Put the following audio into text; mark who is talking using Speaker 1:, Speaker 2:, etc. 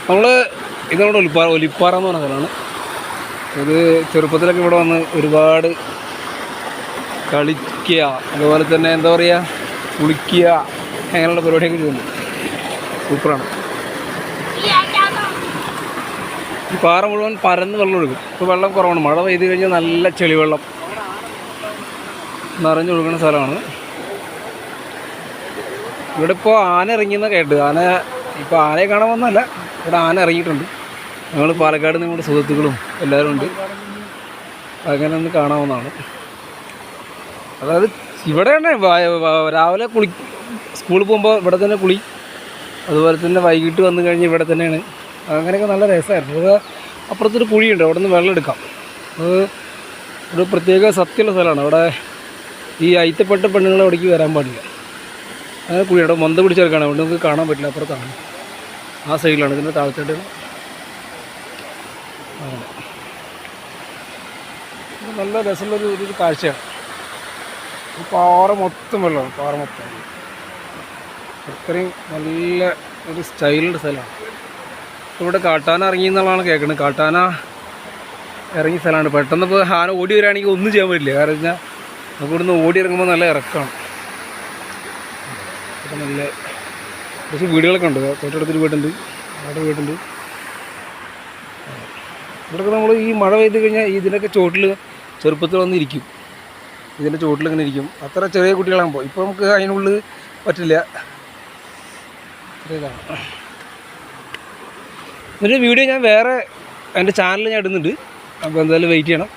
Speaker 1: നമ്മൾ ഇതവിടെ ഒലിപ്പാറ എന്ന് പറഞ്ഞ സ്ഥലമാണ്. ഇത് ചെറുപ്പത്തിലൊക്കെ ഇവിടെ വന്ന് ഒരുപാട് കളിക്കുക, അതുപോലെ തന്നെ എന്താ പറയുക, കുളിക്കുക, അങ്ങനെയുള്ള പരിപാടിയൊക്കെ ചെയ്യുന്നു. സൂപ്പറാണ്. ഈ പാറ മുഴുവൻ പരന്ന് വെള്ളം ഒഴുകും. ഇപ്പോൾ വെള്ളം കുറവാണ്. മഴ പെയ്ത് കഴിഞ്ഞാൽ നല്ല ചെളിവെള്ളം നിറഞ്ഞൊഴുകുന്ന സ്ഥലമാണ്. ഇവിടെ ഇപ്പോൾ ആന ഇറങ്ങിയെന്ന് കേട്ട്. ഇപ്പോൾ ആനയെ കാണാൻ വന്നല്ല, ഇവിടെ ആന ഇറങ്ങിയിട്ടുണ്ട്. ഞങ്ങൾ പാലക്കാട് നമ്മുടെ സുഹൃത്തുക്കളും എല്ലാവരും ഉണ്ട്. അങ്ങനെ ഒന്ന് കാണാവുന്നതാണ്. അതായത് ഇവിടെ തന്നെ രാവിലെ സ്കൂളിൽ പോകുമ്പോൾ ഇവിടെ തന്നെ കുളി, അതുപോലെ തന്നെ വൈകിട്ട് വന്നു കഴിഞ്ഞ് ഇവിടെ തന്നെയാണ്. അങ്ങനെയൊക്കെ നല്ല രസമായിരുന്നു. അത് അപ്പുറത്തൊരു കുഴിയുണ്ട്, അവിടെ നിന്ന് വെള്ളം എടുക്കാം. അത് ഒരു പ്രത്യേക സത്യമുള്ള സ്ഥലമാണ്. അവിടെ ഈ അയിത്തപ്പെട്ട പെണ്ണുങ്ങൾ അവിടേക്ക് വരാൻ പാടില്ല. അങ്ങനെ കുഴി അവിടെ മന്ത പിടിച്ചെടുക്കാണ്, അവിടെ നമുക്ക് കാണാൻ പറ്റില്ല. അപ്പുറത്താണ്, ആ സൈഡിലാണ്. ഇതിൻ്റെ താഴത്തോട്ട് അങ്ങനെ നല്ല രസമുള്ളൊരു കാഴ്ചയാണ്. ഈ പാറ മൊത്തം വെള്ളമാണ്, പാറ മൊത്തം. അത്രയും നല്ല ഒരു സ്റ്റൈലുണ്ട് സ്ഥലമാണ്. ഇവിടെ കാട്ടാന ഇറങ്ങി എന്നുള്ളതാണ് കേൾക്കുന്നത്. കാട്ടാന ഇറങ്ങിയ സ്ഥലമാണ്. പെട്ടെന്ന് ഇപ്പോൾ ആന ഓടി വരികയാണെങ്കിൽ ഒന്നും ചെയ്യാൻ പറ്റില്ല. കാരണം വെച്ചാൽ നമുക്ക് ഇവിടുന്ന് ഓടി ഇറങ്ങുമ്പോൾ നല്ല ഇറക്കമാണ്. അപ്പോൾ നല്ല കുറച്ച് വീടുകളൊക്കെ ഉണ്ട്. തൊട്ടടുത്തൊരു വീടുണ്ട്, അവിടെ വീടുണ്ട്. ഇവിടെയൊക്കെ നമ്മൾ ഈ മഴ പെയ്ത് കഴിഞ്ഞാൽ ഇതിൻ്റെയൊക്കെ ചോട്ടിൽ ചെറുപ്പത്തിൽ വന്നിരിക്കും. ഇതിൻ്റെ ചോട്ടിൽ ഇങ്ങനെ ഇരിക്കും. അത്ര ചെറിയ കുട്ടികളാകുമ്പോൾ. ഇപ്പോൾ നമുക്ക് അതിനുള്ളിൽ പറ്റില്ല. ഇതാണ്. ഒരു വീഡിയോ ഞാൻ വേറെ എൻ്റെ ചാനലിൽ ഞാൻ ഇടുന്നുണ്ട്. അപ്പോൾ എന്തായാലും വെയിറ്റ് ചെയ്യണം.